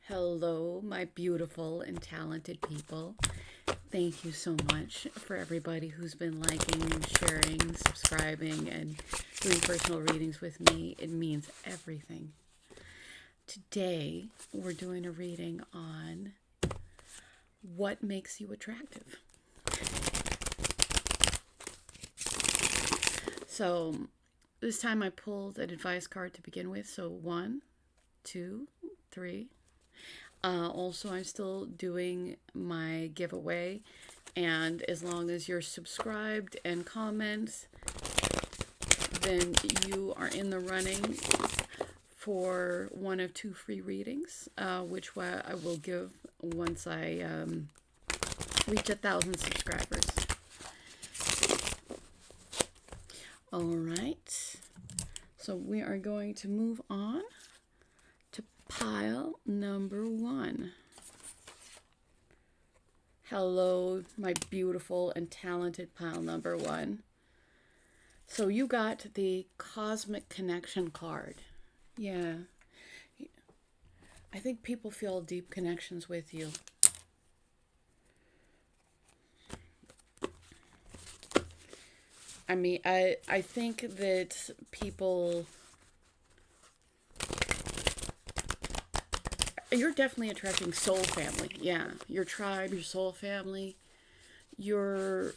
Hello, my beautiful and talented people. Thank you so much for everybody who's been liking, sharing, subscribing, and doing personal readings with me. It means everything. Today, we're doing a reading on what makes you attractive. So, this time I pulled an advice card to begin with. So, 1, 2, 3. Also, I'm still doing my giveaway, and as long as you're subscribed and comment, then you are in the running for one of 2 free readings, which I will give once I reach 1,000 subscribers. All right, so we are going to move on to pile number 1. Hello, my beautiful and talented pile number 1. So you got the Cosmic Connection card. Yeah. I think people feel deep connections with you. I mean, I think that people... You're definitely attracting soul family. Yeah. Your tribe, your soul family. You're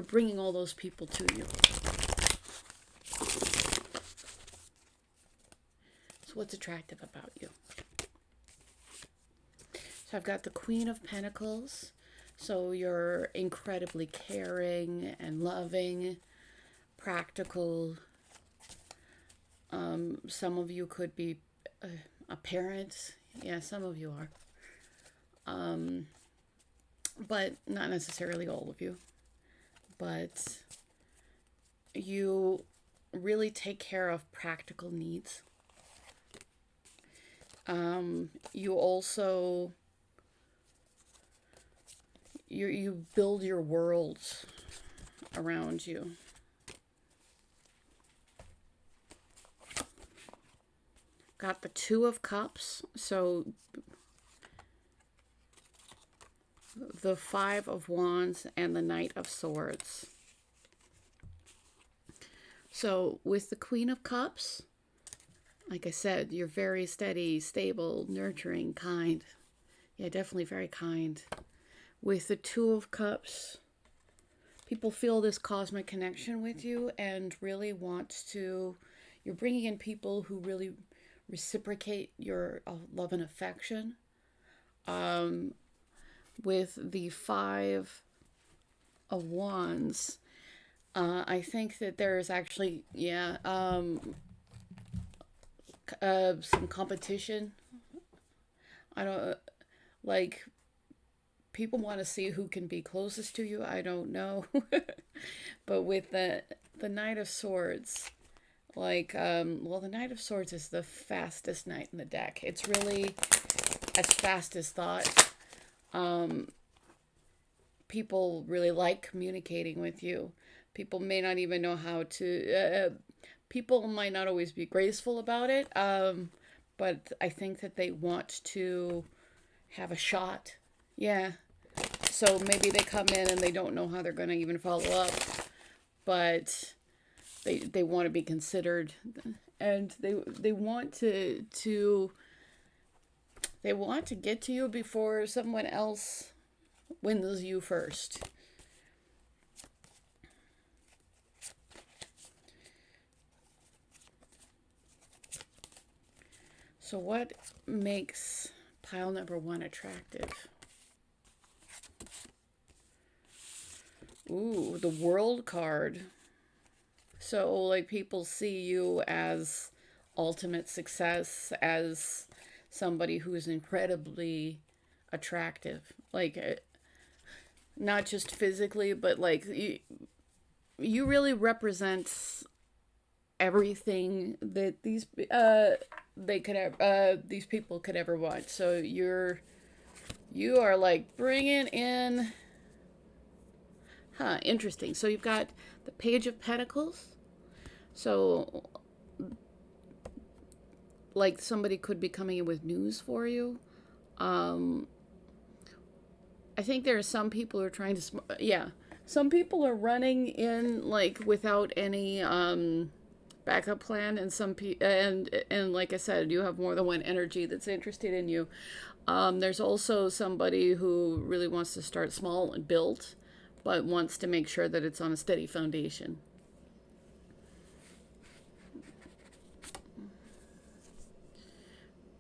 bringing all those people to you. So what's attractive about you? So I've got the Queen of Pentacles. So you're incredibly caring and loving, practical. Some of you could be a parent. Yeah, some of you are. But not necessarily all of you. But you really take care of practical needs. You also... You build your worlds around you. Got the 2 of Cups. So the 5 of Wands and the Knight of Swords. So with the Queen of Cups, like I said, you're very steady, stable, nurturing, kind. Yeah, definitely very kind. With the 2 of Cups, people feel this cosmic connection with you and really want to... You're bringing in people who really reciprocate your love and affection. With the 5 of Wands, I think that there's actually, some competition. I don't... Like... People want to see who can be closest to you. I don't know. But with the Knight of Swords, the Knight of Swords is the fastest knight in the deck. It's really as fast as thought. People really like communicating with you. People may not even know how to... people might not always be graceful about it. But I think that they want to have a shot. Yeah. So maybe they come in and they don't know how they're going to even follow up, but they want to be considered, and they want to get to you before someone else wins you first. So what makes pile number 1 attractive? Ooh, the World card. So, like, people see you as ultimate success, as somebody who is incredibly attractive. Like, not just physically, but, like, you really represent everything that these these people could ever want. So you are, like, bringing in... Interesting. So you've got the Page of Pentacles. So like somebody could be coming in with news for you. Um, I think there are some people who are trying to, yeah, some people are running in like without any backup plan, and and like I said, you have more than one energy that's interested in you. There's also somebody who really wants to start small and build, but wants to make sure that it's on a steady foundation.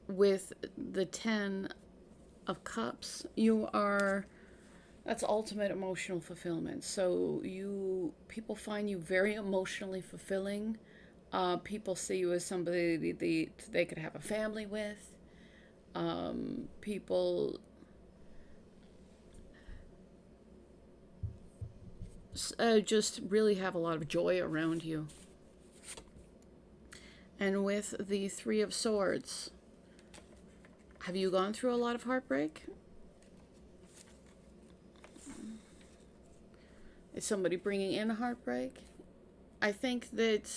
With the 10 of Cups, you are, that's ultimate emotional fulfillment. So people find you very emotionally fulfilling. People see you as somebody they could have a family with. People just really have a lot of joy around you. And with the Three of Swords, have you gone through a lot of heartbreak? Is somebody bringing in heartbreak? I think that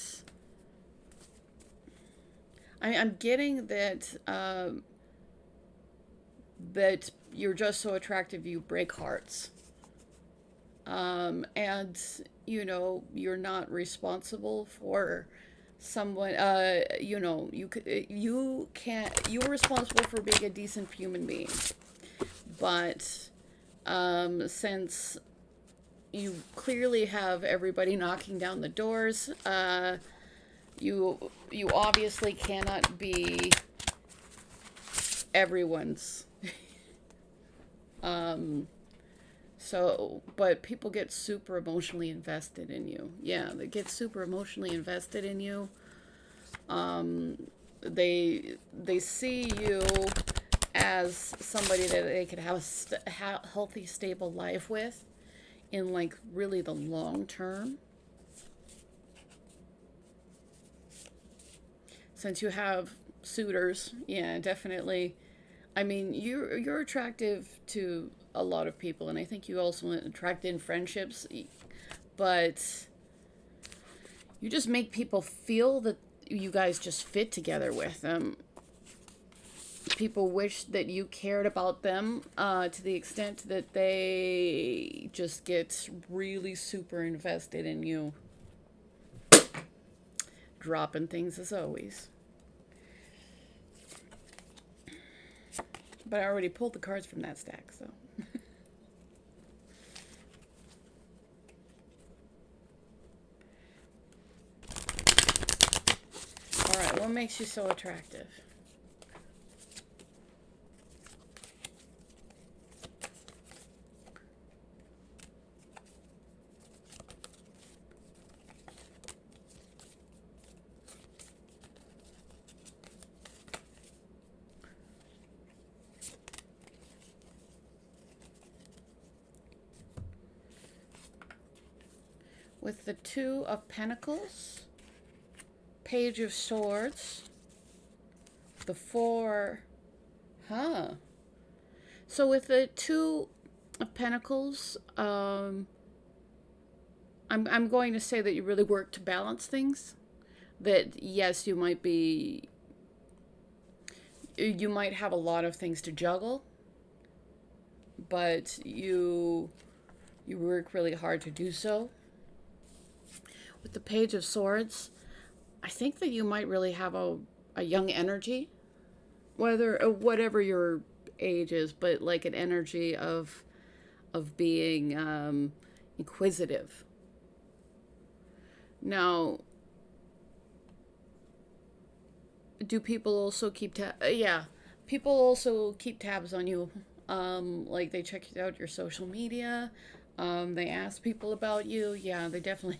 I'm getting that that you're just so attractive you break hearts, and you're not responsible for someone. You can't. You're responsible for being a decent human being, but since you clearly have everybody knocking down the doors, you obviously cannot be everyone's. But people get super emotionally invested in you. Yeah, they get super emotionally invested in you. They see you as somebody that they could have a healthy, stable life with in like really the long term. Since you have suitors, yeah, definitely. I mean, you're attractive to a lot of people, and I think you also attract in friendships, but you just make people feel that you guys just fit together with them. People wish that you cared about them to the extent that they just get really super invested in you. Dropping things as always. But I already pulled the cards from that stack, so. Alright, what makes you so attractive? With the Two of Pentacles, Page of Swords, the Four, So with the Two of Pentacles, I'm going to say that you really work to balance things. That yes, you might have a lot of things to juggle, but you work really hard to do so. With the Page of Swords, I think that you might really have a young energy, whatever your age is, but like an energy of being inquisitive. Now, do people also keep people also keep tabs on you. Like they check out your social media. They ask people about you. Yeah, they definitely.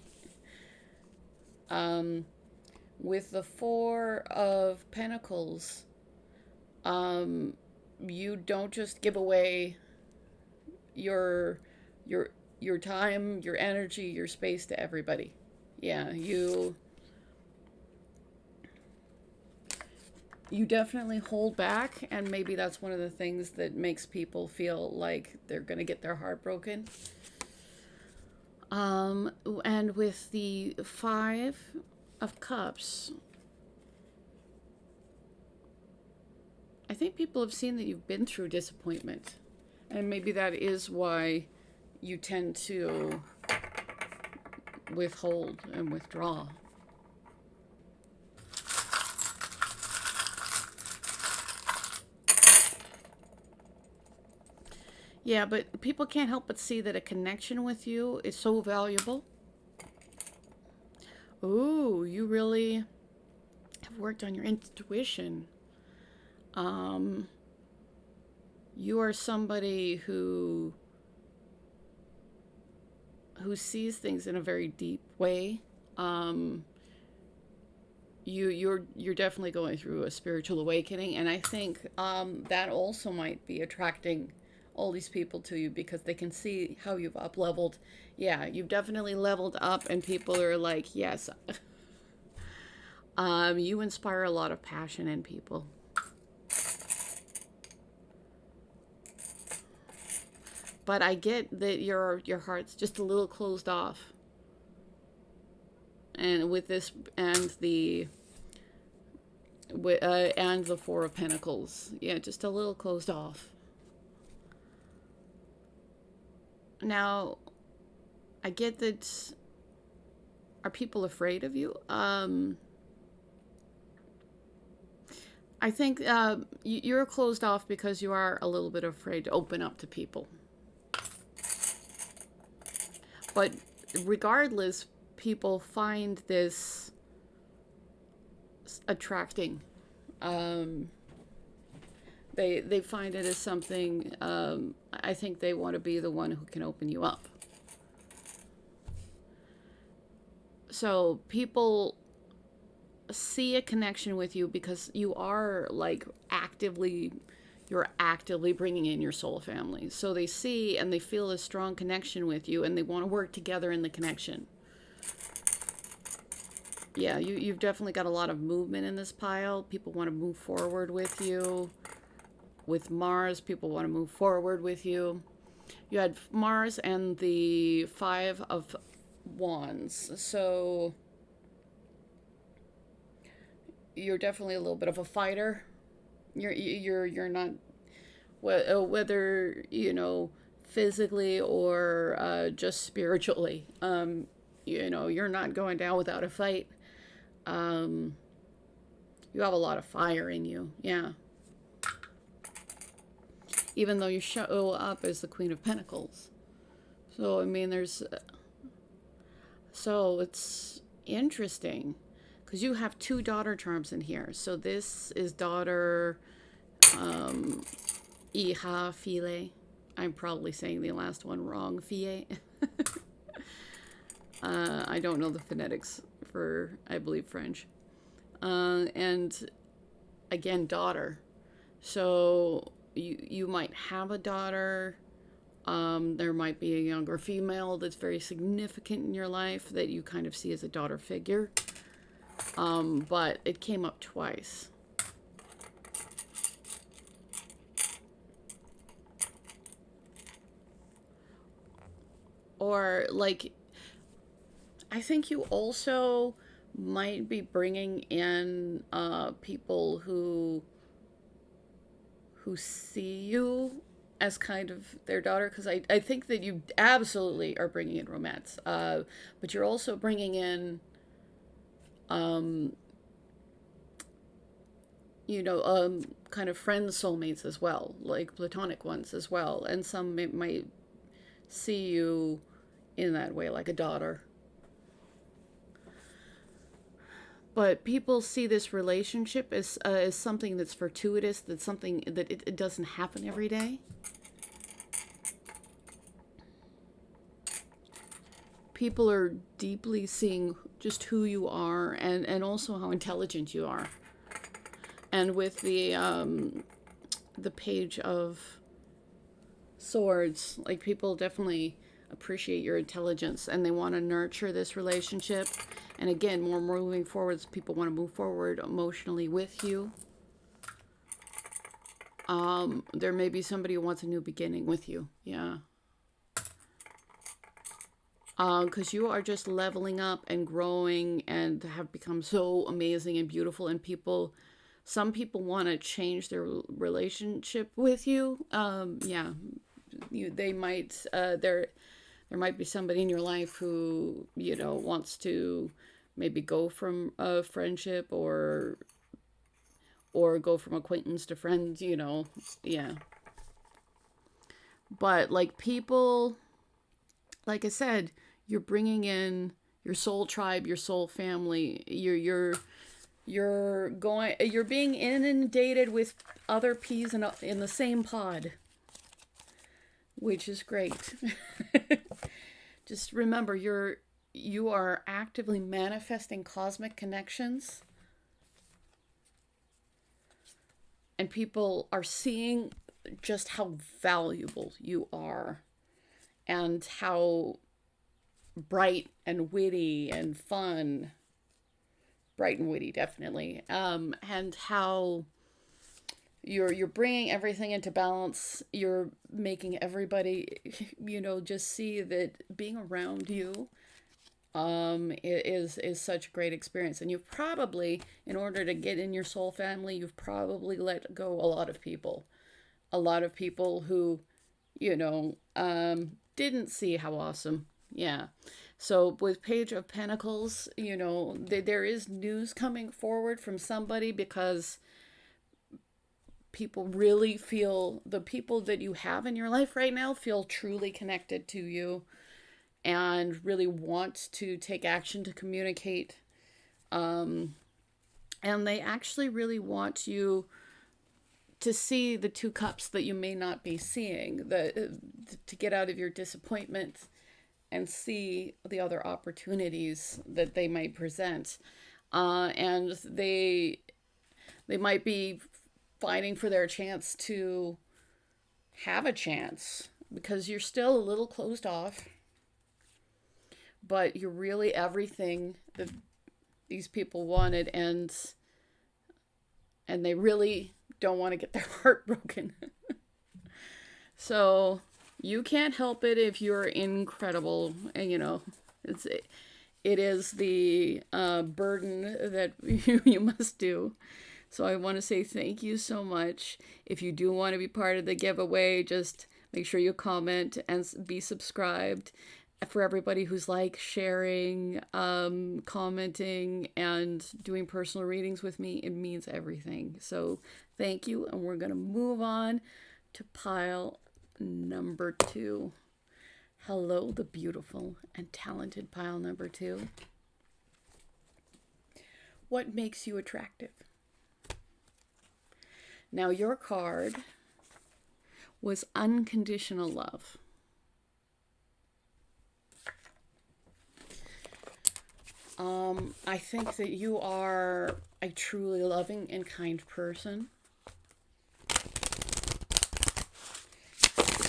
With the Four of Pentacles, you don't just give away your your time, your energy, your space to everybody. Yeah, you definitely hold back, and maybe that's one of the things that makes people feel like they're gonna get their heart broken. And with the Five of Cups, I think people have seen that you've been through disappointment. And maybe that is why you tend to withhold and withdraw. Yeah, but people can't help but see that a connection with you is so valuable. Ooh, you really have worked on your intuition. Um, you are somebody who sees things in a very deep way. Um, you're definitely going through a spiritual awakening, and I think that also might be attracting all these people to you because they can see how you've up leveled. Yeah, you've definitely leveled up, and people are like, yes. You inspire a lot of passion in people. But I get that your heart's just a little closed off. And with this and the Four of Pentacles, yeah, just a little closed off. Now, I get that. Are people afraid of you? I think you're closed off because you are a little bit afraid to open up to people. But regardless, people find this attracting. They find it as something. I think they want to be the one who can open you up. So people see a connection with you because you are like you're actively bringing in your soul family. So they see and they feel a strong connection with you, and they want to work together in the connection. Yeah, you've definitely got a lot of movement in this pile. People want to move forward with you. With Mars, people want to move forward with you. You had Mars and the Five of Wands. So you're definitely a little bit of a fighter. You're not, whether physically or just spiritually. You're not going down without a fight. You have a lot of fire in you. Yeah. Even though you show up as the Queen of Pentacles. So, I mean, so it's interesting because you have two daughter charms in here. So this is daughter Iha File. I'm probably saying the last one wrong. Fie. I don't know the phonetics for, I believe, French. And again, daughter. So you might have a daughter. There might be a younger female that's very significant in your life that you kind of see as a daughter figure. But it came up twice. Or, like, I think you also might be bringing in people who see you as kind of their daughter, because I think that you absolutely are bringing in romance, but you're also bringing in kind of friend soulmates as well, like platonic ones as well, and some might see you in that way, like a daughter. But people see this relationship as something that's fortuitous, that's something that it doesn't happen every day. People are deeply seeing just who you are, and also how intelligent you are. And with the Page of Swords, like, people definitely appreciate your intelligence and they want to nurture this relationship. And again, more moving forwards, people want to move forward emotionally with you. There may be somebody who wants a new beginning with you. Yeah. Because you are just leveling up and growing and have become so amazing and beautiful, and people some people want to change their relationship with you. Yeah, they might, there might be somebody in your life who, wants to maybe go from a friendship or go from acquaintance to friends, yeah. But like people, like I said, you're bringing in your soul tribe, your soul family. You're being inundated with other peas in the same pod, which is great. Just remember, you are actively manifesting cosmic connections, and people are seeing just how valuable you are and how bright and witty and fun, bright and witty definitely, and how you're bringing everything into balance. You're making everybody just see that being around you is such a great experience. And you've probably, in order to get in your soul family, you've probably let go a lot of people, who didn't see how awesome. Yeah. So with Page of Pentacles, there is news coming forward from somebody, because people really feel, the people that you have in your life right now feel truly connected to you and really want to take action to communicate. And they actually really want you to see the two cups that you may not be seeing, to get out of your disappointment and see the other opportunities that they might present. And they might be fighting for their chance to have a chance, because you're still a little closed off, but you're really everything that these people wanted, and they really don't want to get their heart broken. So you can't help it if you're incredible, and it is the burden that you must do. So I want to say thank you so much. If you do want to be part of the giveaway, just make sure you comment and be subscribed. For everybody who's sharing, commenting, and doing personal readings with me, it means everything. So thank you, and we're going to move on to pile number 2. Hello, the beautiful and talented pile number 2. What makes you attractive? Now, your card was unconditional love. I think that you are a truly loving and kind person.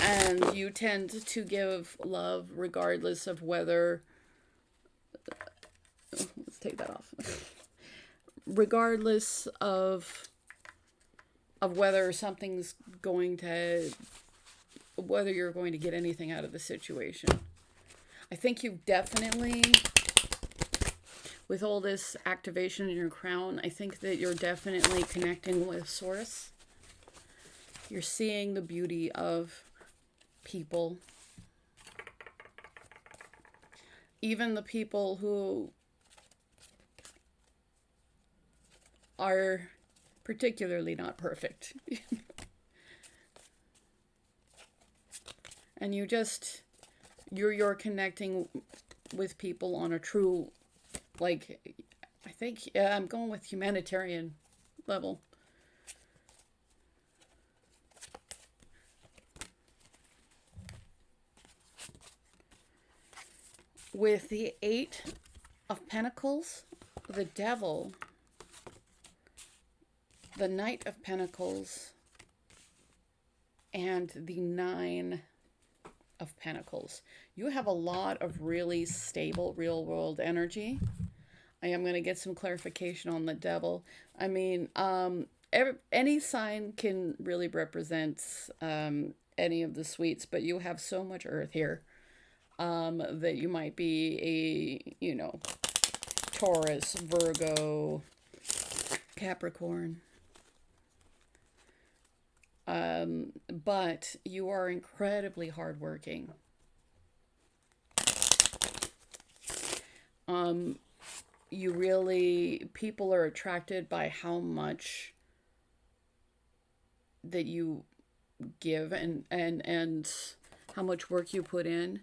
And you tend to give love regardless of whether... Let's take that off. Regardless of whether something's going to... whether you're going to get anything out of the situation. I think you've definitely... with all this activation in your crown, I think that you're definitely connecting with Source. You're seeing the beauty of people. Even the people who are particularly not perfect. And you're connecting with people on a true, I think, I'm going with humanitarian level. With the 8 of Pentacles, the Devil, the Knight of Pentacles, and the 9 of Pentacles. You have a lot of really stable real world energy. I am going to get some clarification on the Devil. I mean, any sign can really represent any of the suites, but you have so much earth here that you might be a, Taurus, Virgo, Capricorn. But you are incredibly hardworking. You really, people are attracted by how much that you give, and how much work you put in.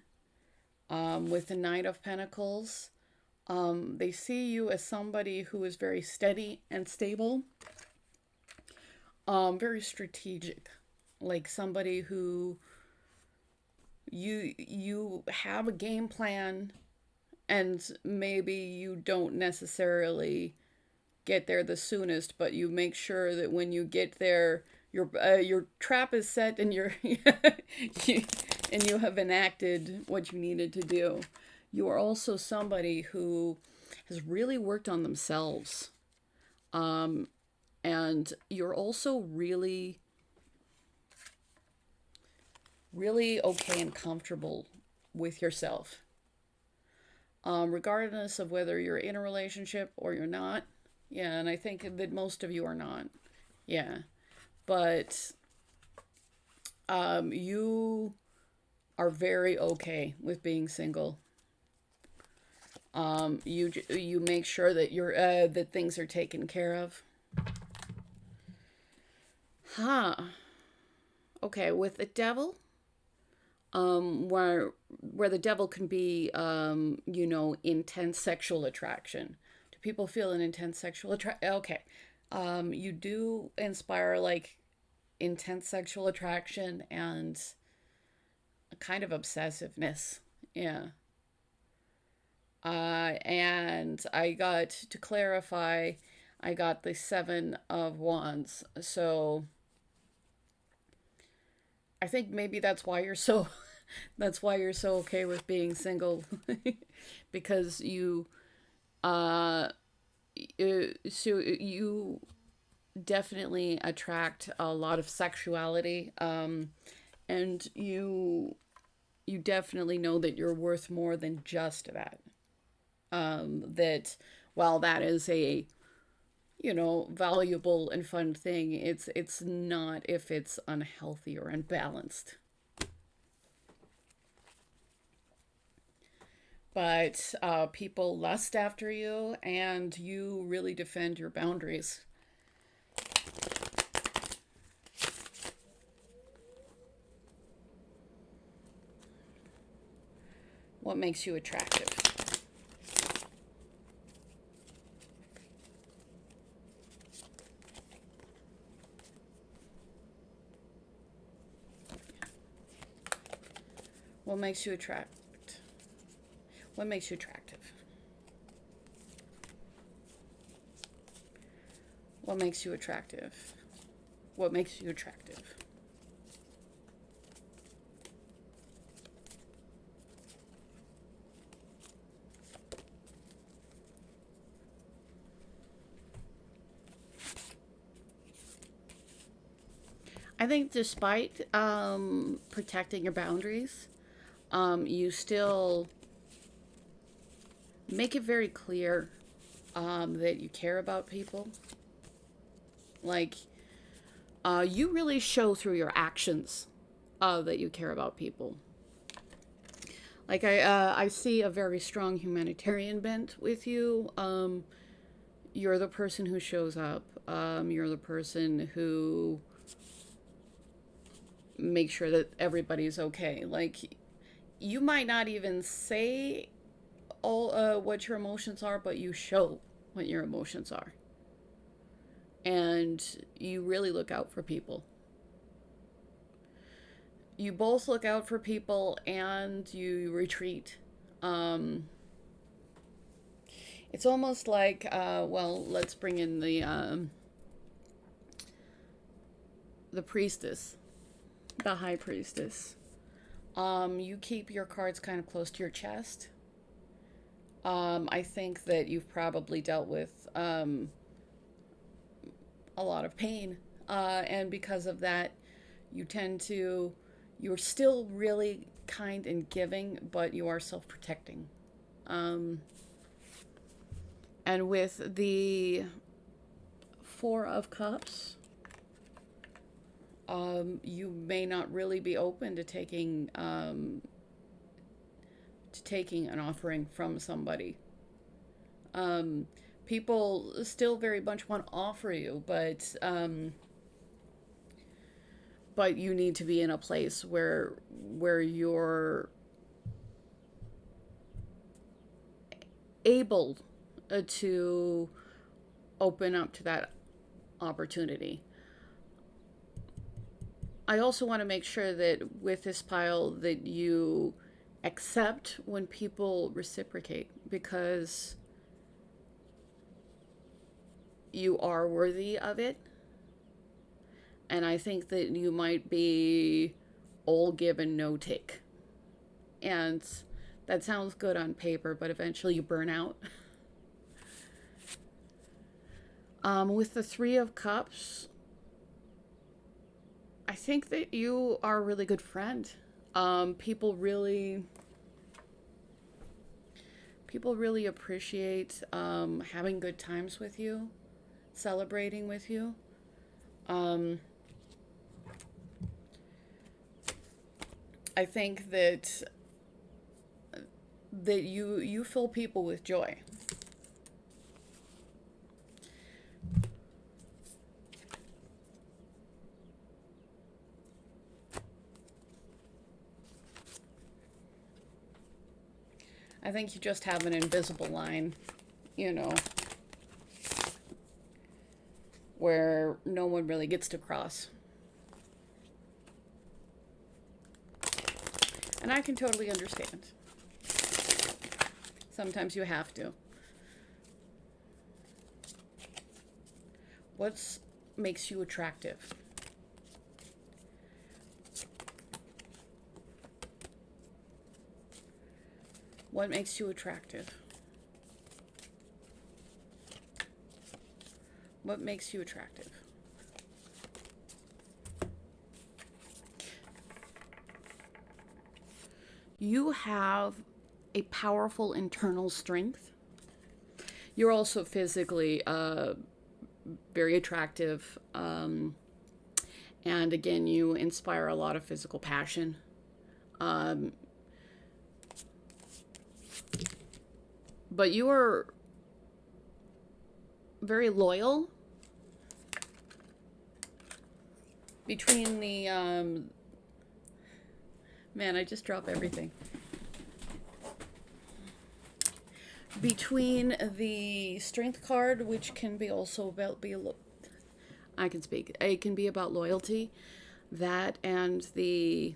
With the Knight of Pentacles, they see you as somebody who is very steady and stable, very strategic, like somebody who you have a game plan, and maybe you don't necessarily get there the soonest, but you make sure that when you get there, your trap is set, and and you have enacted what you needed to do. You are also somebody who has really worked on themselves, and you're also really, really okay and comfortable with yourself, regardless of whether you're in a relationship or you're not. Yeah, and I think that most of you are not. Yeah, but you are very okay with being single. You make sure that that things are taken care of. Huh. Okay, with the devil, where the devil can be, intense sexual attraction. Do people feel an intense sexual attraction? Okay. You do inspire like intense sexual attraction and a kind of obsessiveness. Yeah. And I got to clarify, I got the Seven of Wands. So I think maybe that's why you're so that's why you're so okay with being single, because uh you definitely attract a lot of sexuality, and you definitely know that you're worth more than just that. That while that is a valuable and fun thing, it's not if it's unhealthy or unbalanced. But people lust after you, and you really defend your boundaries. What makes you attractive? What makes you attract? What makes you attractive? What makes you attractive? What makes you attractive? I think despite protecting your boundaries, you still make it very clear that you care about people. Like, you really show through your actions that you care about people. Like, I see a very strong humanitarian bent with you. You're the person who shows up. You're the person who makes sure that everybody's okay. Like, you might not even say all what your emotions are, but you show what your emotions are. And you really look out for people. You both look out for people, and you retreat. Um, it's almost like, well, let's bring in the priestess, the high priestess. You keep your cards kind of close to your chest. I think that you've probably dealt with a lot of pain, and because of that, you tend to, you're still really kind and giving, but you are self-protecting. Um, and with the Four of Cups, you may not really be open to taking an offering from somebody. Um, People still very much want to offer you, but you need to be in a place where you're able to open up to that opportunity. I also want to make sure that with this pile that you accept when people reciprocate, because you are worthy of it. And I think that you might be all give and no take. And that sounds good on paper, but eventually you burn out. With the Three of Cups, I think that you are a really good friend. People really appreciate having good times with you, celebrating with you. I think that you fill people with joy. I think you just have an invisible line, you know, where no one really gets to cross. And I can totally understand. Sometimes you have to. What makes you attractive? What makes you attractive? What makes you attractive? You have a powerful internal strength. You're also physically very attractive. And again, you inspire a lot of physical passion. But you are very loyal. Between the man, I just dropped everything. Between the strength card, which can be also about I can speak. It can be about loyalty. That and the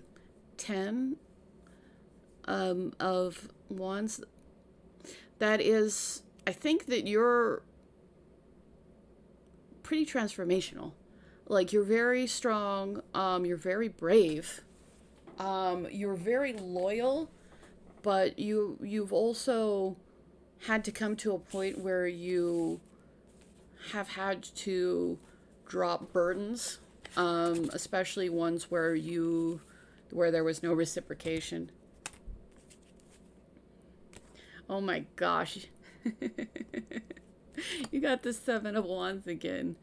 10 of wands. That is, I think that you're pretty transformational. Like, you're very strong. You're very brave. You're very loyal, but you've also had to come to a point where you have had to drop burdens, especially ones where there was no reciprocation. Oh my gosh. You got the Seven of Wands again.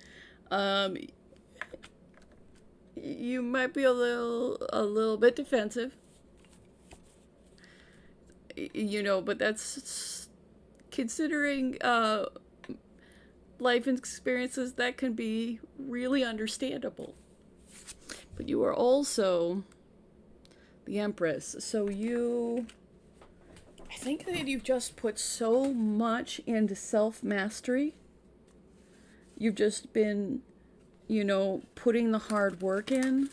You might be a little bit defensive. You know, but that's considering life experiences, that can be really understandable. But you are also the Empress. So I think that you've just put so much into self-mastery. You've just been, putting the hard work in,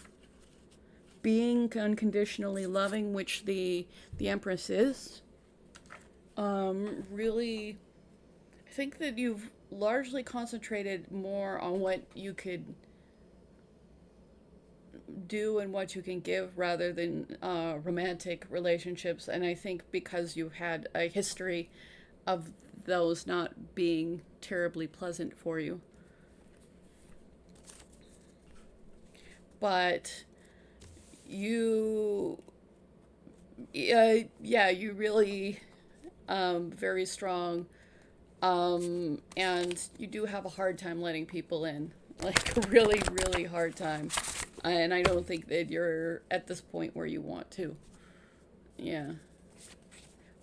being unconditionally loving, which the Empress is. Really, I think that you've largely concentrated more on what you could do and what you can give rather than romantic relationships. And I think because you've had a history of those not being terribly pleasant for you. But you really very strong, and you do have a hard time letting people in. like a really, really hard time. And I don't think that you're at this point where you want to. Yeah.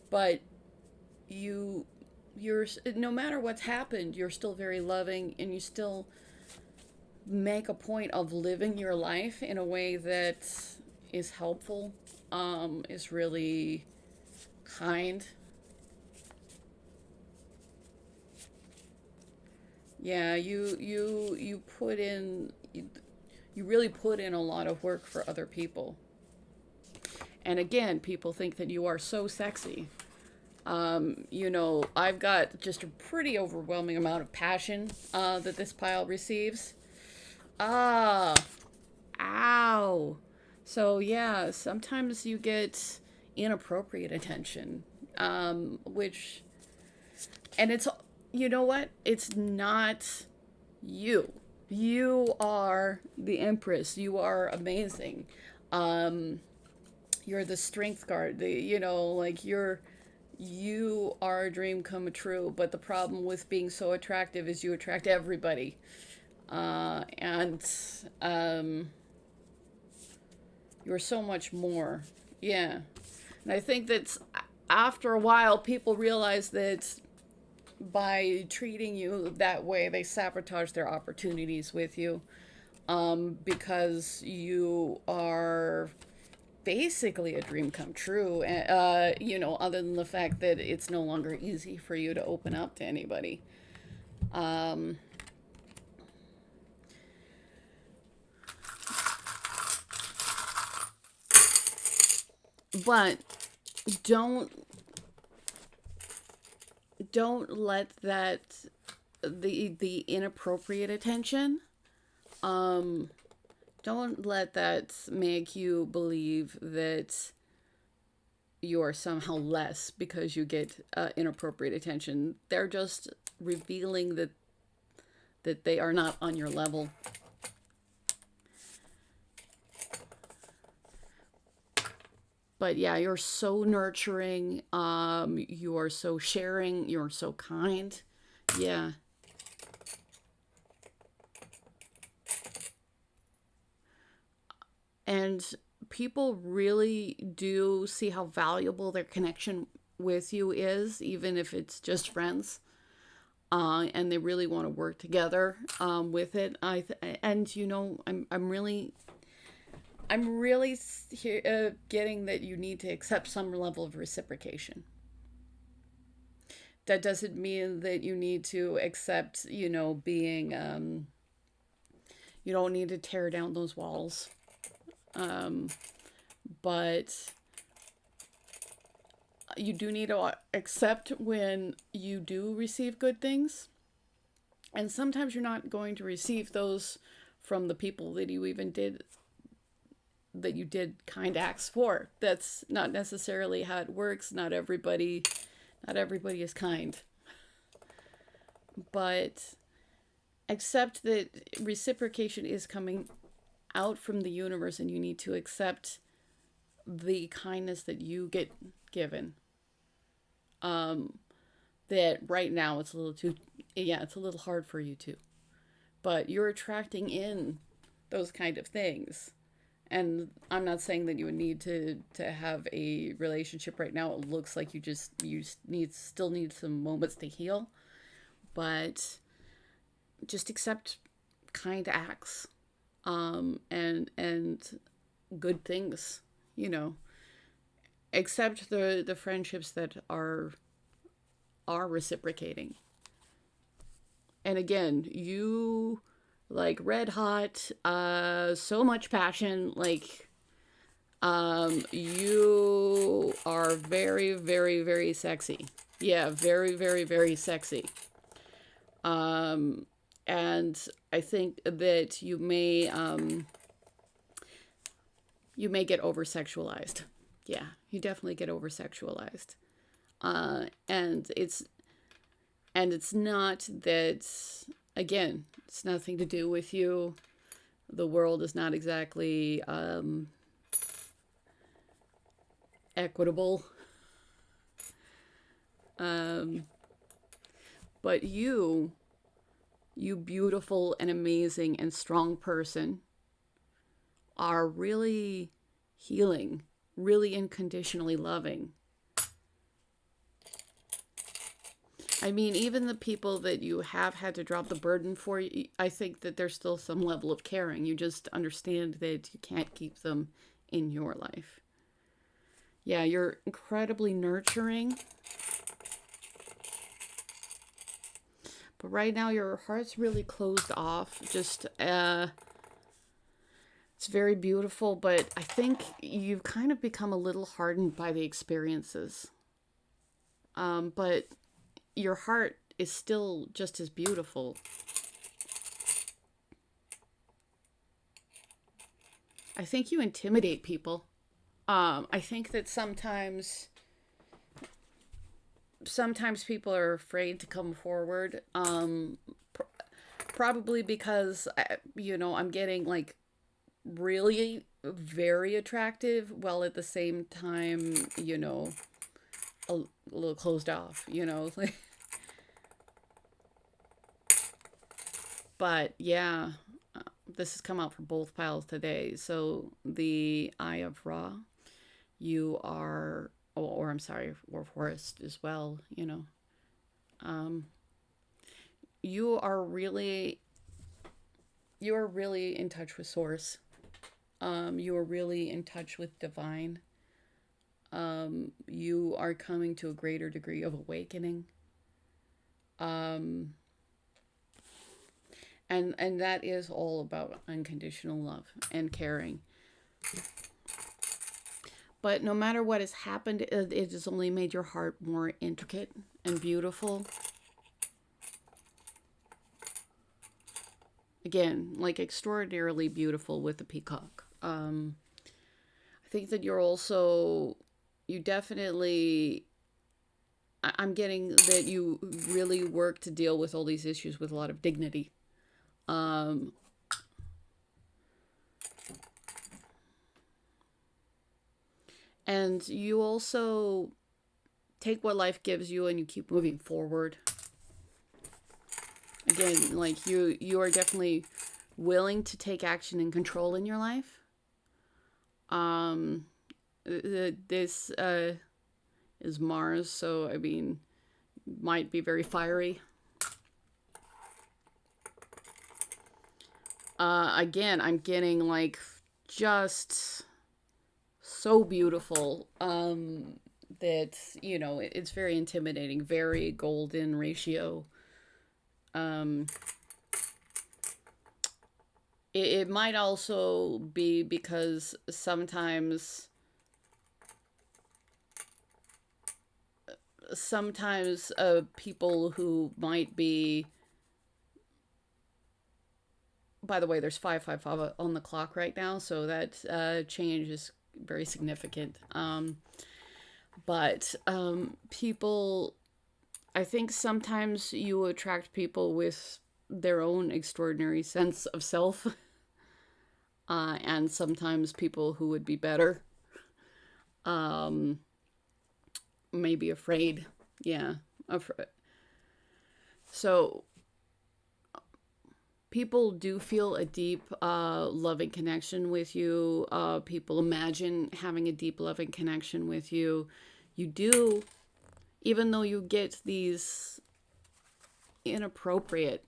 But you, you're, no matter what's happened, you're still very loving and you still make a point of living your life in a way that is helpful, is really kind. Yeah, you put in you really put in a lot of work for other people. And again, people think that you are so sexy. I've got just a pretty overwhelming amount of passion that this pile receives. Ah, ow. So yeah, sometimes you get inappropriate attention, which, and it's, you know what? It's not you. You are the Empress. You are amazing. Um, you're the strength card. You are a dream come true. But the problem with being so attractive is you attract everybody. And you're so much more. Yeah. And I think that after a while, people realize that by treating you that way, they sabotage their opportunities with you, because you are basically a dream come true. Other than the fact that it's no longer easy for you to open up to anybody. Um, but don't let that, the inappropriate attention, um don't let that make you believe that you are somehow less because you get inappropriate attention. They're just revealing that they are not on your level. But yeah, you're so nurturing. You are so sharing. You're so kind. Yeah. And people really do see how valuable their connection with you is, even if it's just friends. And they really want to work together with it. I'm really getting that you need to accept some level of reciprocation. That doesn't mean that you need to accept, being, you don't need to tear down those walls. Um, but you do need to accept when you do receive good things. And sometimes you're not going to receive those from the people that you did kind acts for. That's not necessarily how it works. Not everybody is kind. But accept that reciprocation is coming out from the universe and you need to accept the kindness that you get given. That right now it's a little hard for you to. But you're attracting in those kind of things. And I'm not saying that you would need to have a relationship right now. It looks like you still need some moments to heal, but just accept kind acts, and good things. You know, accept the friendships that are reciprocating. And again, you like red hot, so much passion, like, you are very, very, very sexy. Yeah, very, very, very sexy. And I think that you may get over sexualized. Yeah, you definitely get over sexualized. And it's not that, again, it's nothing to do with you. The world is not exactly equitable. But you you beautiful and amazing and strong person are really healing, really unconditionally loving. I mean, even the people that you have had to drop the burden for, I think that there's still some level of caring. You just understand that you can't keep them in your life. Yeah, you're incredibly nurturing. But right now your heart's really closed off. Just, it's very beautiful, but I think you've kind of become a little hardened by the experiences. But your heart is still just as beautiful. I think you intimidate people. I think that sometimes people are afraid to come forward. Probably because I'm getting like really very attractive, while at the same time, a little closed off. But yeah, this has come out for both piles today. So the Eye of Ra, you are, or I'm sorry, or Forest as well. Um, you are really, in touch with Source. You are really in touch with Divine. You are coming to a greater degree of awakening. Um, and that is all about unconditional love and caring. But no matter what has happened, it has only made your heart more intricate and beautiful. Again, like extraordinarily beautiful with the peacock. I think that you definitely, I'm getting that you really work to deal with all these issues with a lot of dignity. Um, and you also take what life gives you and you keep moving forward. Again, like you are definitely willing to take action and control in your life. This is Mars, so I mean, might be very fiery. Again, I'm getting like just so beautiful. That it's very intimidating, very golden ratio. Um, it might also be because sometimes people who might be, by the way, there's 555 on the clock right now, so that change is very significant. But people, I think sometimes you attract people with their own extraordinary sense of self, and sometimes people who would be better, um, may be afraid. Yeah. So people do feel a deep, loving connection with you. People imagine having a deep, loving connection with you. You do, even though you get these inappropriate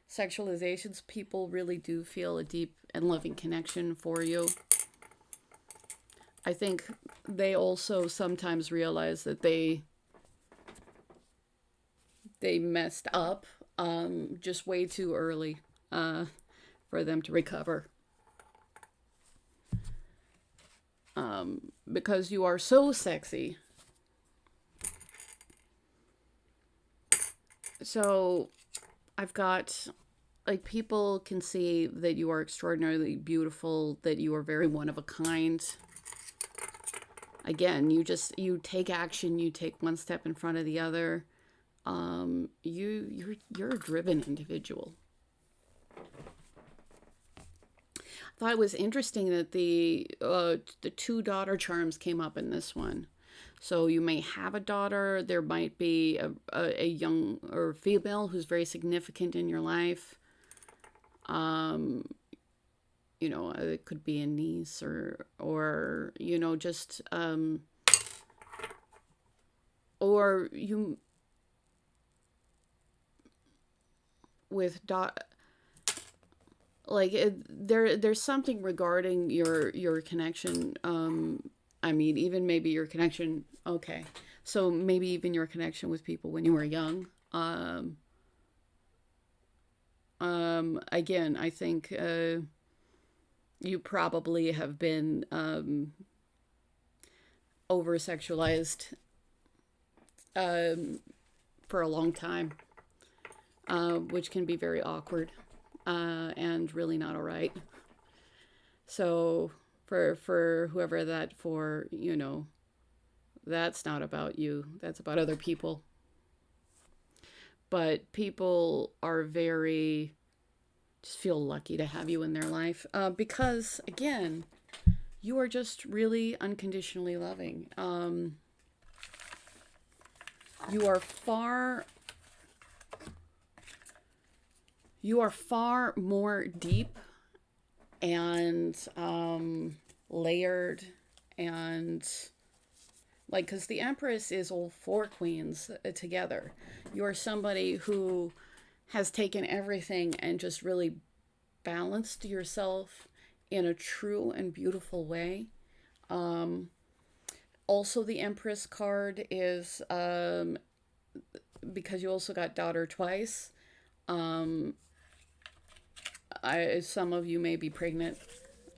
sexualizations, people really do feel a deep and loving connection for you. I think they also sometimes realize that they messed up just way too early for them to recover. Because you are so sexy. So I've got, like, people can see that you are extraordinarily beautiful, that you are very one of a kind. Again, you take action, you take one step in front of the other. You're a driven individual. I thought it was interesting that the two daughter charms came up in this one. So you may have a daughter. There might be a young or female who's very significant in your life. You know, it could be a niece or you know, just or you with like there's something regarding your connection. I mean, even maybe your connection. Okay, so maybe even your connection with people when you were young. Again, I think you probably have been over sexualized for a long time, which can be very awkward and really not all right. So for whoever that for, you know, that's not about you. That's about other people. But people are very just feel lucky to have you in their life because again, you are just really unconditionally loving. You are far more deep and layered and like, because the Empress is all four queens together. You are somebody who has taken everything and just really balanced yourself in a true and beautiful way. Also, the Empress card is because you also got daughter twice. Some of you may be pregnant.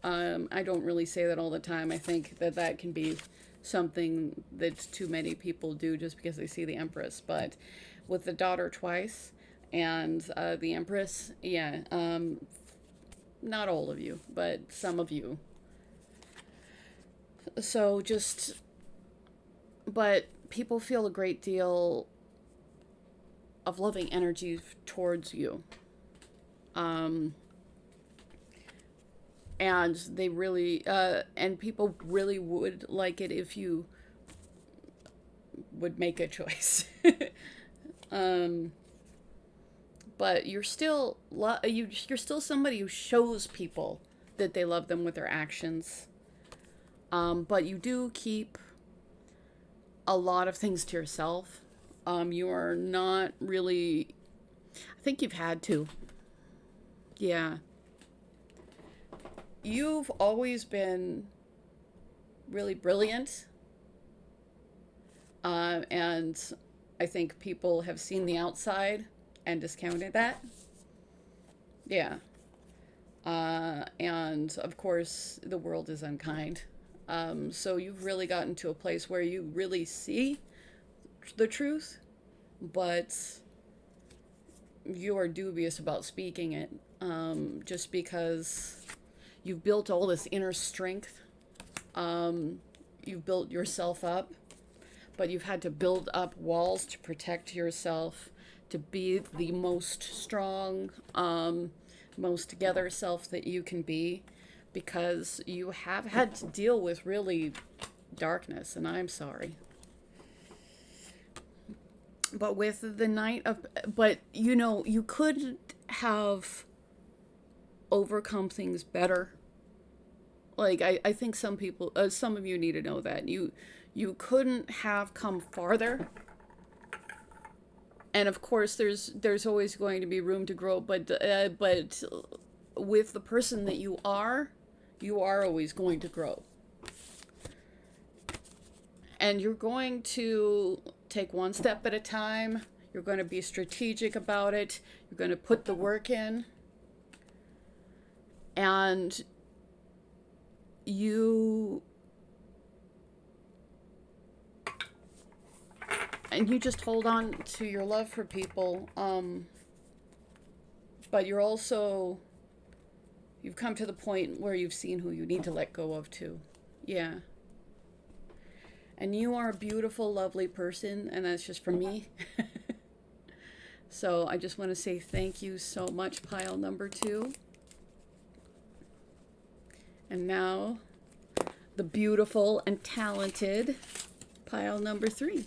I don't really say that all the time. I think that can be something that too many people do just because they see the Empress. But with the daughter twice and the Empress, yeah, not all of you, but some of you. So just, but people feel a great deal of loving energy towards you. And they really, and people really would like it if you would make a choice. But you're still, you're still somebody who shows people that they love them with their actions. But you do keep a lot of things to yourself. You are not really, I think you've had to. Yeah. You've always been really brilliant. And I think people have seen the outside and discounted that. Yeah. And of course, the world is unkind. So you've really gotten to a place where you really see the truth, but you are dubious about speaking it, just because you've built all this inner strength. You've built yourself up, but you've had to build up walls to protect yourself, to be the most strong, most together self that you can be, because you have had to deal with really darkness, and I'm sorry. But with the Knight of, but you know, you could have overcome things better. Like, I think some people, some of you need to know that. You couldn't have come farther. And of course, there's always going to be room to grow, but with the person that you are always going to grow. And you're going to take one step at a time. You're going to be strategic about it. You're going to put the work in. And you just hold on to your love for people. But you've come to the point where you've seen who you need to let go of too. Yeah. And you are a beautiful, lovely person, and that's just for me. So I just want to say thank you so much, pile number 2. And now, the beautiful and talented Pile number 3.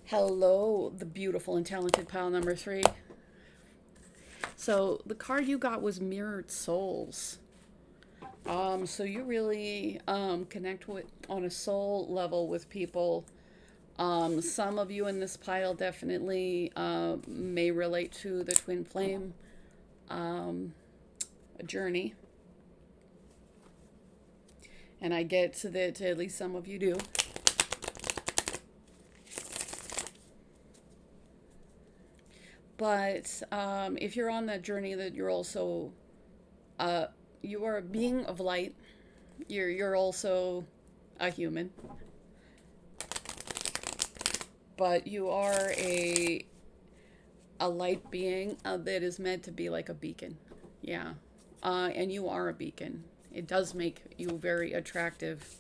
Hello, the beautiful and talented pile number 3. So the card you got was Mirrored Souls. So you really connect with on a soul level with people. Some of you in this pile definitely may relate to the twin flame journey. And I get that at least some of you do. But if you're on that journey, that you're also, you are a being of light. You're also a human. But you are a light being that is meant to be like a beacon. Yeah. And you are a beacon. It does make you very attractive.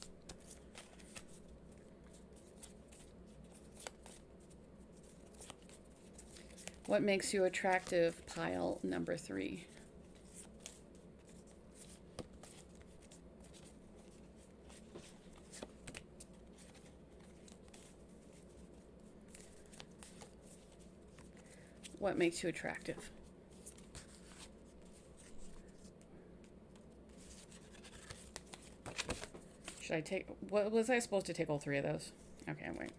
What makes you attractive, pile number 3? What makes you attractive? Should I take... What was I supposed to take all 3 of those? Okay, wait.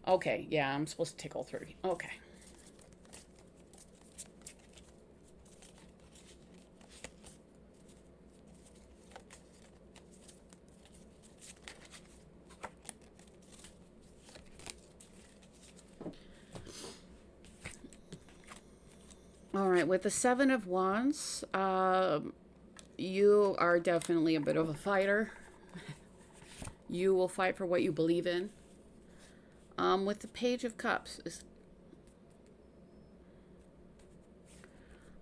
Okay, yeah, I'm supposed to take all 3. Okay. All right, with the 7 of Wands, you are definitely a bit of a fighter. You will fight for what you believe in. With the Page of Cups,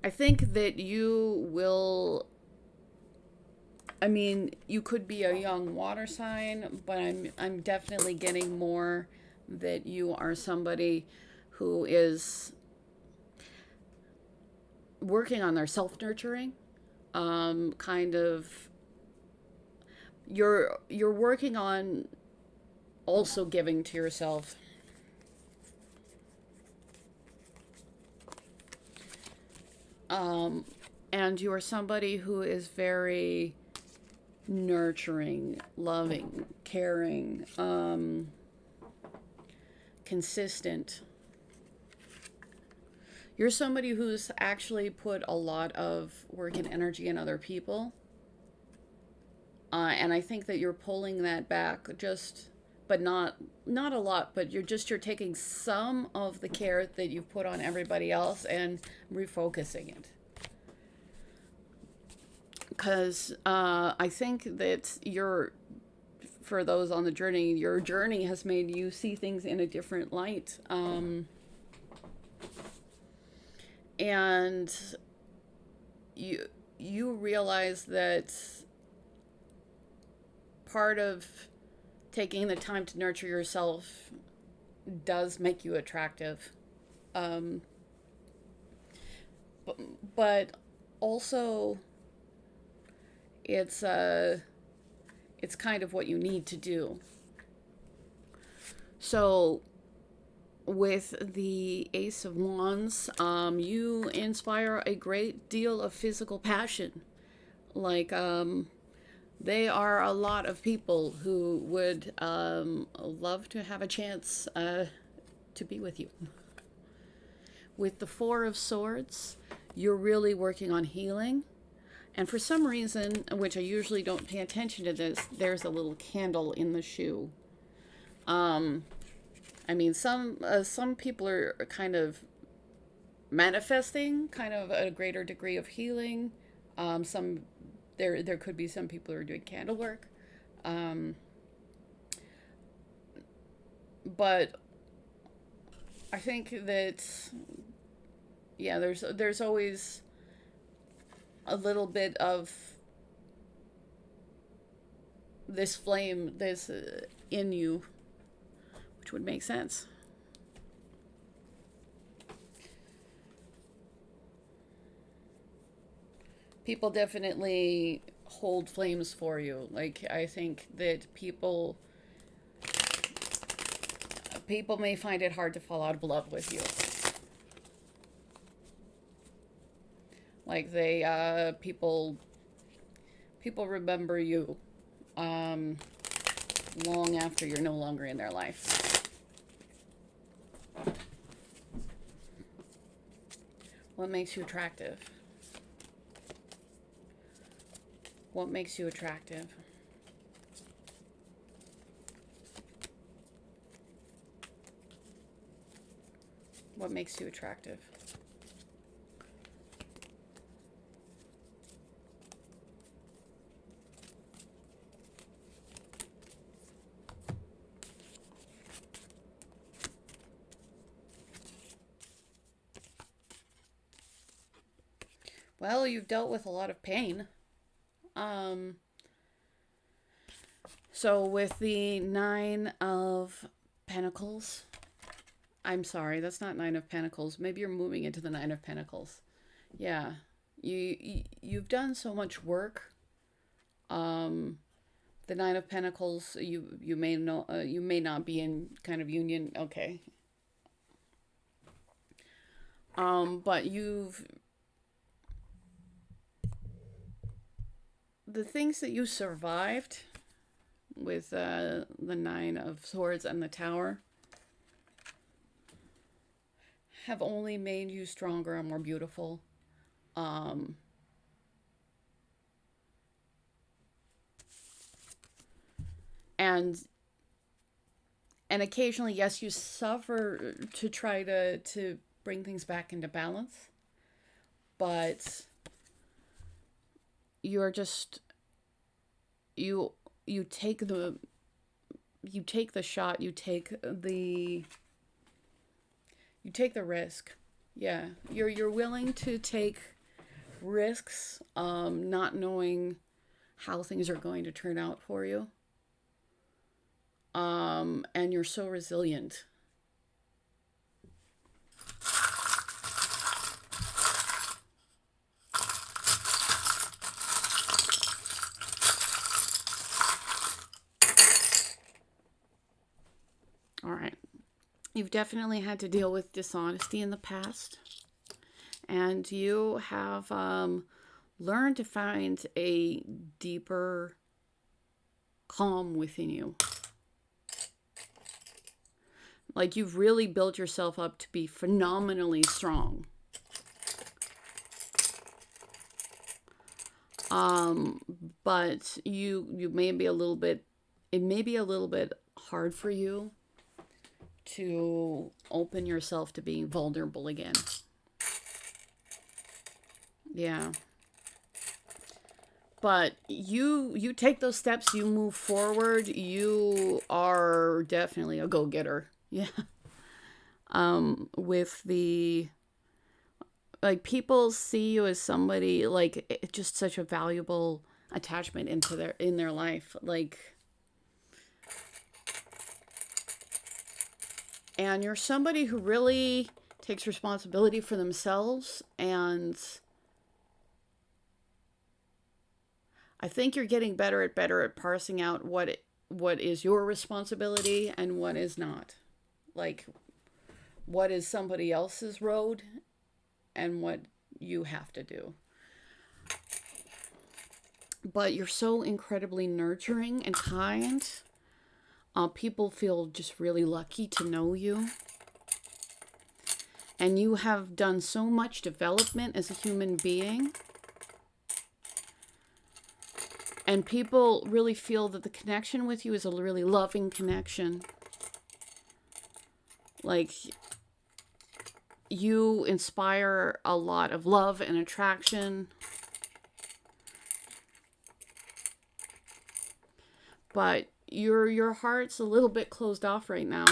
I think that you will, I mean, you could be a young water sign, but I'm definitely getting more that you are somebody who is working on their self-nurturing, kind of, you're working on also giving to yourself. And you are somebody who is very nurturing, loving, caring, consistent. You're somebody who's actually put a lot of work and energy in other people. And I think that you're pulling that back just, but not a lot, but you're taking some of the care that you've put on everybody else and refocusing it. Because I think that for those on the journey, your journey has made you see things in a different light. And you realize that part of taking the time to nurture yourself does make you attractive. But also it's kind of what you need to do. So with the Ace of Wands, you inspire a great deal of physical passion. Like, they are a lot of people who would love to have a chance to be with you. With the Four of Swords, you're really working on healing. And for some reason, which I usually don't pay attention to this, there's a little candle in the shoe. I mean, some people are kind of manifesting kind of a greater degree of healing. There could be some people who are doing candle work. But I think that, yeah, there's always a little bit of this flame that's in you, which would make sense. People definitely hold flames for you. Like, I think that people may find it hard to fall out of love with you. Like, people remember you long after you're no longer in their life. What makes you attractive? What makes you attractive? What makes you attractive? Well, you've dealt with a lot of pain. So with the Nine of Pentacles, I'm sorry, that's not Nine of Pentacles. Maybe you're moving into the Nine of Pentacles. Yeah, you've done so much work. The Nine of Pentacles, you may know, you may not be in kind of union. Okay. But the things that you survived with the Nine of Swords and the Tower have only made you stronger and more beautiful. And occasionally, yes, you suffer to try to bring things back into balance, but you're just you take the shot, you take the risk. Yeah, you're willing to take risks, not knowing how things are going to turn out for you. And you're so resilient. All right. You've definitely had to deal with dishonesty in the past. And you have learned to find a deeper calm within you. Like, you've really built yourself up to be phenomenally strong. But you may be a little bit, it may be a little bit hard for you to open yourself to being vulnerable again. Yeah. But you take those steps, you move forward, you are definitely a go-getter. Yeah. With the, like, people see you as somebody, like, just such a valuable attachment in their life. Like, and you're somebody who really takes responsibility for themselves, and I think you're getting better at parsing out what is your responsibility and what is not. Like, what is somebody else's road and what you have to do. But you're so incredibly nurturing and kind. People feel just really lucky to know you. And you have done so much development as a human being. And people really feel that the connection with you is a really loving connection. Like, you inspire a lot of love and attraction. But your heart's a little bit closed off right now.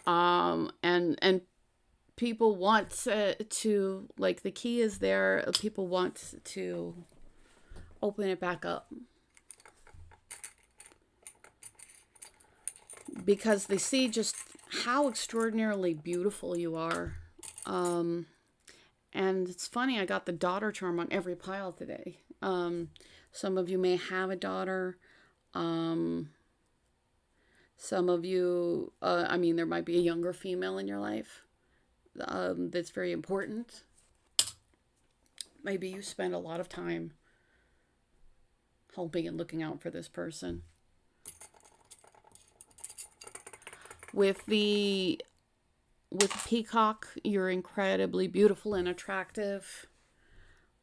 And people want to, like, the key is there. People want to open it back up. Because they see just how extraordinarily beautiful you are. And it's funny, I got the daughter charm on every pile today. Some of you may have a daughter. Some of you, there might be a younger female in your life that's very important. Maybe you spend a lot of time helping and looking out for this person. With Peacock, you're incredibly beautiful and attractive.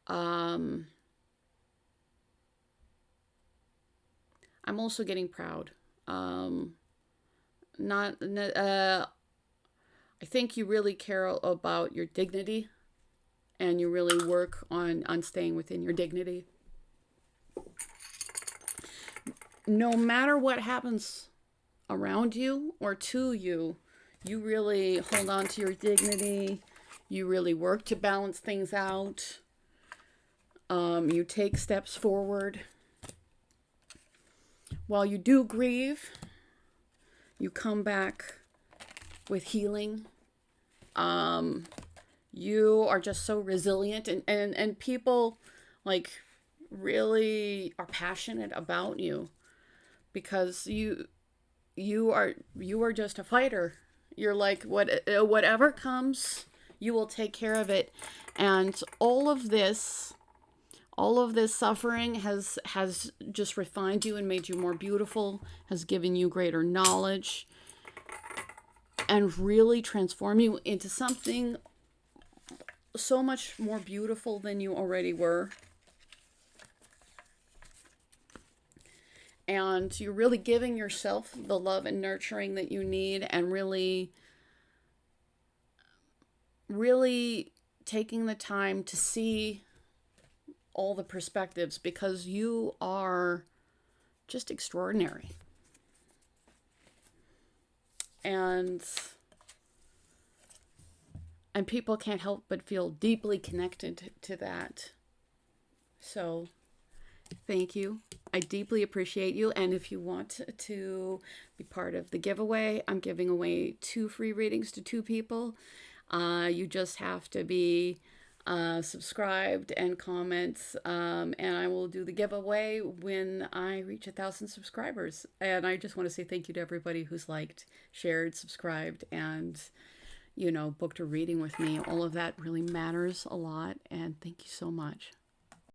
I'm also getting proud. I think you really care about your dignity, and you really work on staying within your dignity. No matter what happens around you or to you, you really hold on to your dignity. You really work to balance things out. You take steps forward. While you do grieve, you come back with healing. You are just so resilient, and people like really are passionate about you because you are just a fighter. You're like, whatever comes, you will take care of it. And all of this suffering has just refined you and made you more beautiful, has given you greater knowledge, and really transformed you into something so much more beautiful than you already were. And you're really giving yourself the love and nurturing that you need, and really, really taking the time to see all the perspectives, because you are just extraordinary. And people can't help but feel deeply connected to that. So thank you. I deeply appreciate you. And if you want to be part of the giveaway, I'm giving away 2 free readings to 2 people. You just have to be subscribed and comment, and I will do the giveaway when I reach 1,000 subscribers. And I just want to say thank you to everybody who's liked, shared, subscribed, and booked a reading with me. All of that really matters a lot, and thank you so much.